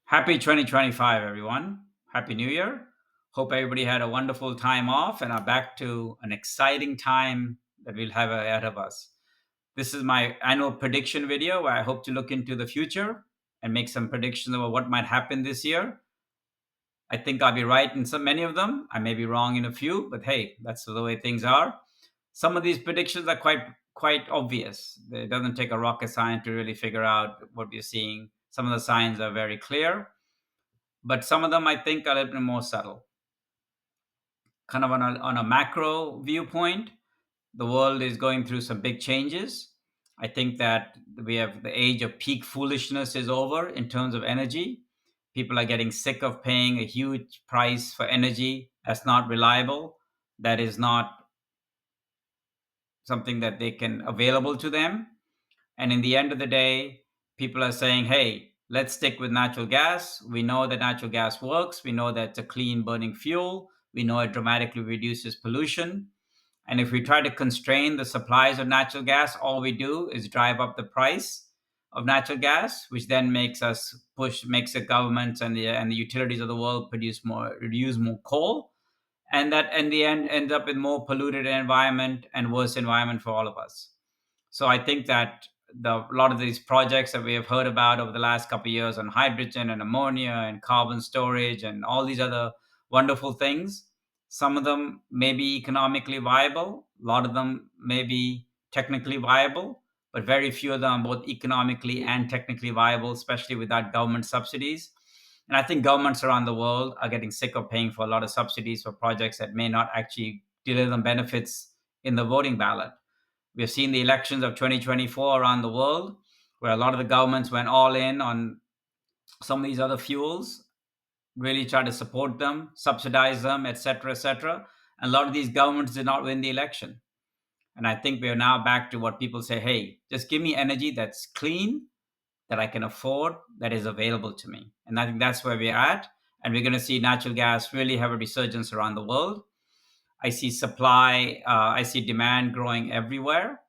Happy 2025, everyone. Happy New Year. Hope everybody had a wonderful time off and are back to an exciting time that we'll have ahead of us. This is my annual prediction video where I hope to look into the future and make some predictions about what might happen this year. I think I'll be right in many of them. I may be wrong in a few, but hey, that's the way things are. Some of these predictions are quite obvious. It doesn't take a rocket science to really figure out what we're seeing. Some of the signs are very clear, but some of them I think are a little bit more subtle. Kind of on a macro viewpoint, the world is going through some big changes. I think that we have the age of peak foolishness is over in terms of energy. People are getting sick of paying a huge price for energy that's not reliable, that is not something that they can available to them. And in the end of the day, people are saying, hey, let's stick with natural gas. We know that natural gas works. We know that it's a clean burning fuel. We know it dramatically reduces pollution. And if we try to constrain the supplies of natural gas, all we do is drive up the price of natural gas, which then makes the governments and the utilities of the world use more coal, and that in the end ends up with more polluted environment and worse environment for all of us. So I think that a lot of these projects that we have heard about over the last couple of years on hydrogen and ammonia and carbon storage and all these other wonderful things, some of them may be economically viable, a lot of them may be technically viable, but very few of them are both economically and technically viable, especially without government subsidies. And I think governments around the world are getting sick of paying for a lot of subsidies for projects that may not actually deliver them benefits in the voting ballot. We've seen the elections of 2024 around the world, where a lot of the governments went all in on some of these other fuels, really tried to support them, subsidize them, etc., etc. And a lot of these governments did not win the election. And I think we are now back to what people say, hey, just give me energy that's clean, that I can afford, that is available to me. And I think that's where we're at. And we're going to see natural gas really have a resurgence around the world. I see demand growing everywhere.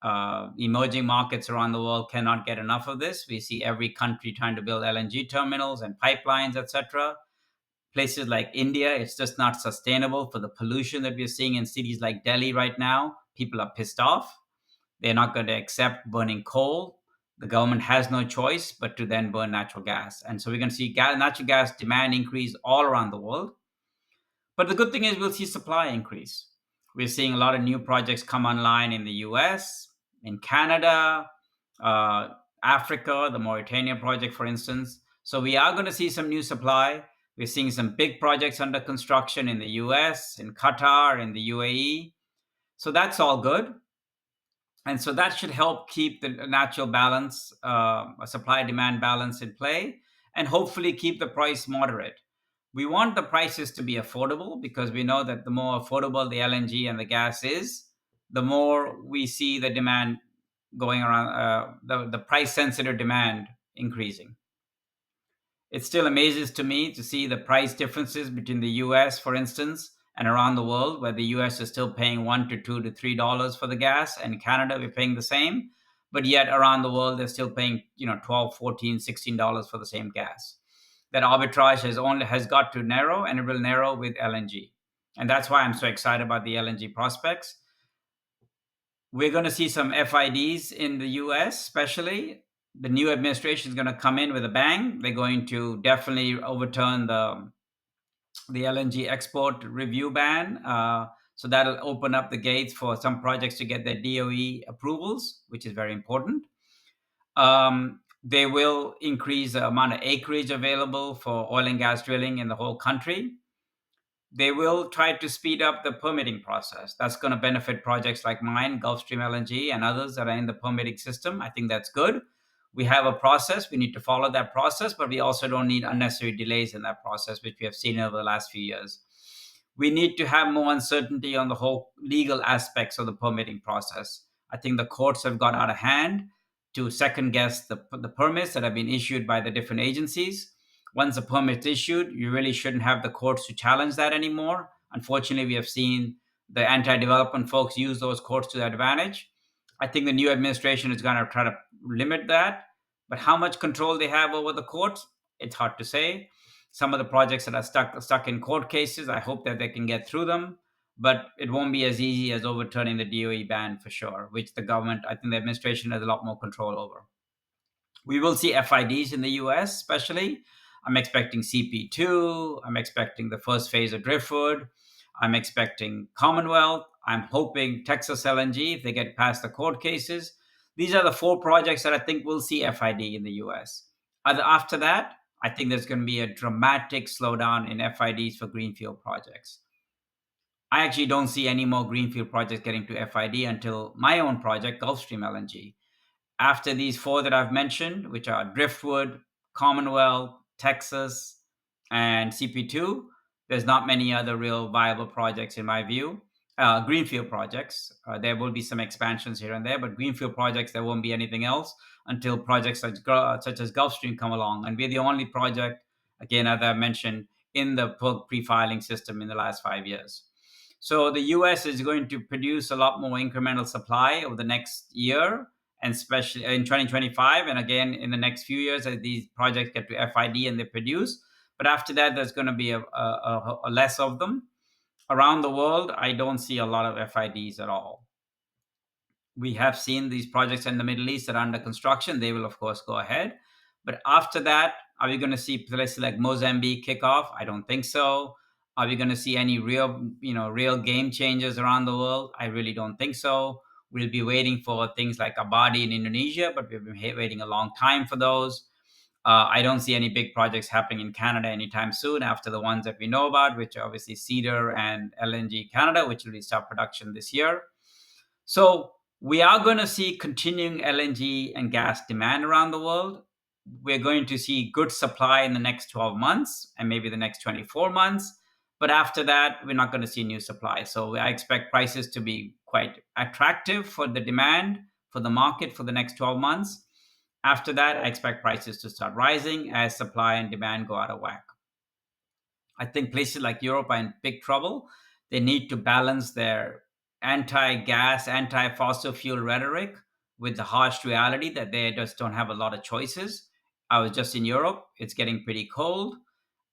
Emerging markets around the world cannot get enough of this. We see every country trying to build LNG terminals and pipelines, etc. Places like India, it's just not sustainable for the pollution that we're seeing in cities like Delhi right now. People are pissed off. They're not going to accept burning coal. The government has no choice but to then burn natural gas. And so we're going to see natural gas demand increase all around the world. But the good thing is we'll see supply increase. We're seeing a lot of new projects come online in the US, in Canada, uh, Africa, the Mauritania project, for instance. So we are going to see some new supply. We're seeing some big projects under construction in the US, in Qatar, in the UAE. So that's all good. And so that should help keep the natural balance, supply demand balance in play, and hopefully keep the price moderate. We want the prices to be affordable because we know that the more affordable the LNG and the gas is, the more we see the demand going around, the price sensitive demand increasing. It still amazes to me to see the price differences between the US, for instance, and around the world, where the US is still paying $1 to $2 to $3 for the gas, and Canada we're paying the same, but yet around the world they're still paying 12, 14, $16 for the same gas. That arbitrage has got to narrow, and it will narrow with LNG, and that's why I'm so excited about the LNG prospects. We're going to see some FIDs in the US, especially. The new administration is going to come in with a bang. They're going to definitely overturn the LNG export review ban. So that'll open up the gates for some projects to get their DOE approvals, which is very important. They will increase the amount of acreage available for oil and gas drilling in the whole country. They will try to speed up the permitting process. That's going to benefit projects like mine, Gulfstream LNG, and others that are in the permitting system. I think that's good. We have a process. We need to follow that process, but we also don't need unnecessary delays in that process, which we have seen over the last few years. We need to have more uncertainty on the whole legal aspects of the permitting process. I think the courts have got out of hand to second guess the permits that have been issued by the different agencies. Once a permit's issued, you really shouldn't have the courts to challenge that anymore. Unfortunately, we have seen the anti-development folks use those courts to their advantage. I think the new administration is going to try to limit that, but how much control they have over the courts, It's hard to say. Some of the projects that are stuck in court cases, I hope that they can get through them, but it won't be as easy as overturning the DOE ban for sure, which the government, I think the administration has a lot more control over. We will see FIDs in the US, especially. I'm expecting CP2. I'm expecting the first phase of Driftwood. I'm expecting Commonwealth. I'm hoping Texas LNG if they get past the court cases. These are the four projects that I think will see FID in the US. After that, I think there's going to be a dramatic slowdown in FIDs for greenfield projects. I actually don't see any more greenfield projects getting to FID until my own project, Gulfstream LNG. After these four that I've mentioned, which are Driftwood, Commonwealth, Texas, and CP2, there's not many other real viable projects in my view. Greenfield projects. There will be some expansions here and there, but greenfield projects, there won't be anything else until projects such as Gulfstream come along. And we're the only project, again, as I mentioned, in the pre-filing system in the last 5 years. So the US is going to produce a lot more incremental supply over the next year, and especially in 2025, and again in the next few years as these projects get to FID and they produce. But after that, there's going to be a less of them. Around the world, I don't see a lot of FIDs at all. We have seen these projects in the Middle East that are under construction. They will, of course, go ahead. But after that, are we going to see places like Mozambique kick off? I don't think so. Are we going to see any real game changers around the world? I really don't think so. We'll be waiting for things like Abadi in Indonesia, but we've been waiting a long time for those. I don't see any big projects happening in Canada anytime soon after the ones that we know about, which are obviously Cedar and LNG Canada, which will start production this year. So we are going to see continuing LNG and gas demand around the world. We're going to see good supply in the next 12 months and maybe the next 24 months. But after that, we're not going to see new supply. So I expect prices to be quite attractive for the demand, for the market for the next 12 months. After that, I expect prices to start rising as supply and demand go out of whack. I think places like Europe are in big trouble. They need to balance their anti gas, anti fossil fuel rhetoric with the harsh reality that they just don't have a lot of choices. I was just in Europe. It's getting pretty cold.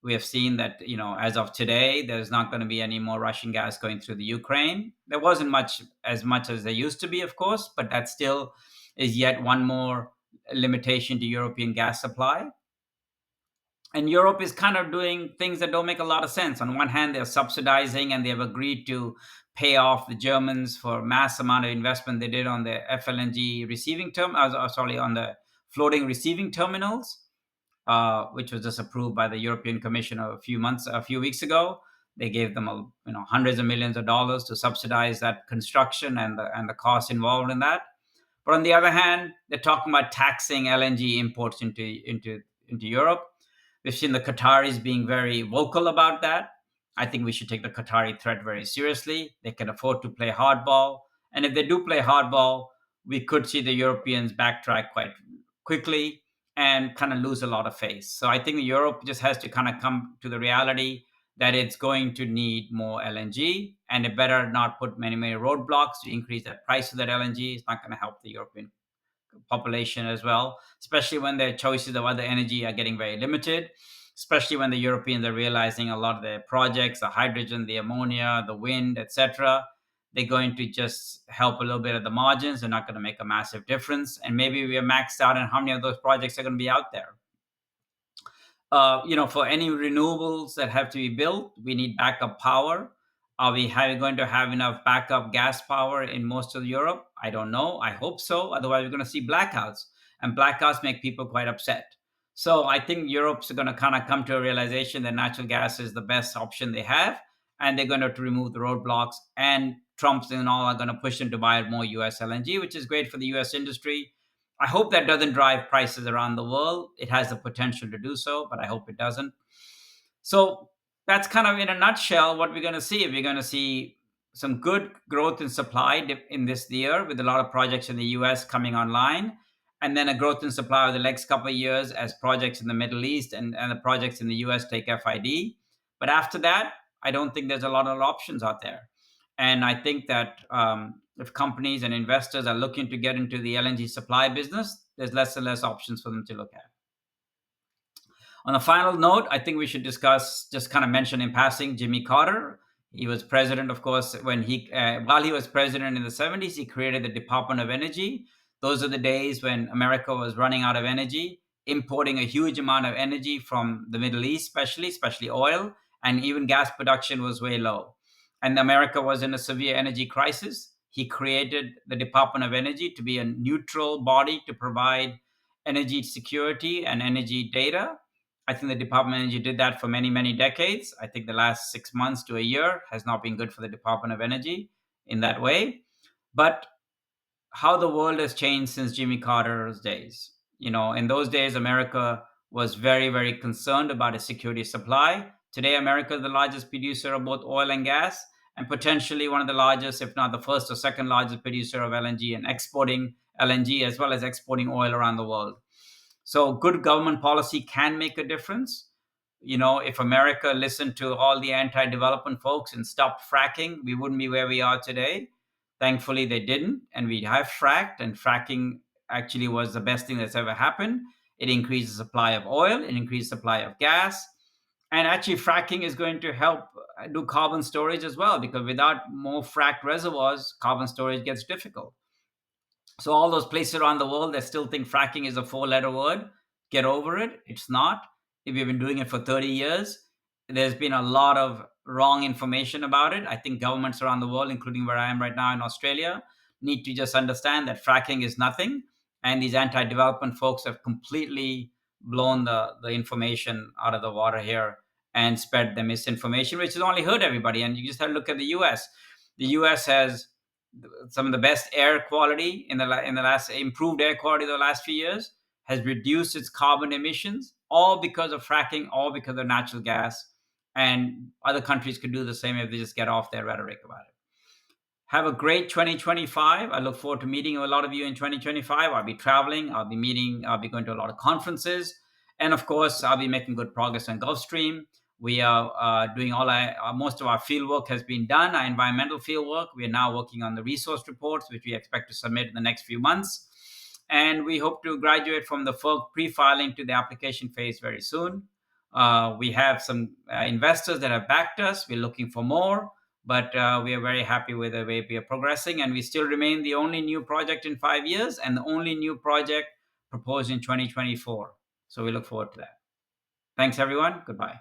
We have seen that, as of today, there's not going to be any more Russian gas going through the Ukraine. There wasn't much as there used to be, of course, but that still is yet one more limitation to European gas supply. And Europe is kind of doing things that don't make a lot of sense. On one hand, they're subsidizing and they have agreed to pay off the Germans for mass amount of investment they did on the FLNG receiving on the floating receiving terminals, which was just approved by the European Commission a few weeks ago. They gave them hundreds of millions of dollars to subsidize that construction and the costs involved in that. But on the other hand, they're talking about taxing LNG imports into Europe. We've seen the Qataris being very vocal about that. I think we should take the Qatari threat very seriously. They can afford to play hardball. And if they do play hardball, we could see the Europeans backtrack quite quickly and kind of lose a lot of face. So I think Europe just has to kind of come to the reality that it's going to need more LNG, and it better not put many roadblocks to increase that price of that LNG. It's not going to help the European population as well, especially when their choices of other energy are getting very limited, especially when the Europeans are realizing a lot of their projects, the hydrogen, the ammonia, the wind, etc., they're going to just help a little bit at the margins. They're not going to make a massive difference. And maybe we are maxed out on how many of those projects are going to be out there. For any renewables that have to be built, we need backup power. Are we going to have enough backup gas power in most of Europe? I don't know. I hope so. Otherwise, we're going to see blackouts, and blackouts make people quite upset. So I think Europe's going to kind of come to a realization that natural gas is the best option they have, and they're going to remove the roadblocks. And Trump's and all are going to push them to buy more US LNG, which is great for the US industry. I hope that doesn't drive prices around the world. It has the potential to do so, but I hope it doesn't. So that's kind of in a nutshell what we're going to see. We're going to see some good growth in supply in this year with a lot of projects in the US coming online, and then a growth in supply over the next couple of years as projects in the Middle East and the projects in the US take FID. But after that, I don't think there's a lot of options out there. And I think that if companies and investors are looking to get into the LNG supply business, there's less and less options for them to look at. On a final note, I think we should discuss, just kind of mention in passing, Jimmy Carter. He was president, of course, while he was president in the 70s, he created the Department of Energy. Those are the days when America was running out of energy, importing a huge amount of energy from the Middle East, especially oil, and even gas production was way low. And America was in a severe energy crisis. He created the Department of Energy to be a neutral body to provide energy security and energy data. I think the Department of Energy did that for many, many decades. I think the last 6 months to a year has not been good for the Department of Energy in that way. But how the world has changed since Jimmy Carter's days. In those days, America was very, very concerned about its security of supply. Today, America is the largest producer of both oil and gas, and potentially one of the largest, if not the first or second largest producer of LNG, and exporting LNG as well as exporting oil around the world. So good government policy can make a difference. If America listened to all the anti-development folks and stopped fracking, we wouldn't be where we are today. Thankfully, they didn't, and we have fracked, and fracking actually was the best thing that's ever happened. It increased the supply of oil, it increased the supply of gas, and actually fracking is going to help do carbon storage as well, because without more fracked reservoirs, carbon storage gets difficult. So all those places around the world that still think fracking is a four-letter word, get over it. It's not. If you've been doing it for 30 years, there's been a lot of wrong information about it. I think governments around the world, including where I am right now in Australia, need to just understand that fracking is nothing. And these anti-development folks have completely blown the information out of the water here and spread the misinformation, which has only hurt everybody. And you just have to look at the US. The US has some of the best air quality in the last improved air quality the last few years, has reduced its carbon emissions, all because of fracking, all because of natural gas. And other countries could do the same if they just get off their rhetoric about it. Have a great 2025. I look forward to meeting a lot of you in 2025. I'll be traveling. I'll be going to a lot of conferences. And of course, I'll be making good progress on Gulfstream. We are doing most of our field work has been done, our environmental field work. We are now working on the resource reports, which we expect to submit in the next few months. And we hope to graduate from the FERC pre-filing to the application phase very soon. We have some investors that have backed us. We're looking for more, but we are very happy with the way we are progressing. And we still remain the only new project in 5 years and the only new project proposed in 2024. So we look forward to that. Thanks, everyone. Goodbye.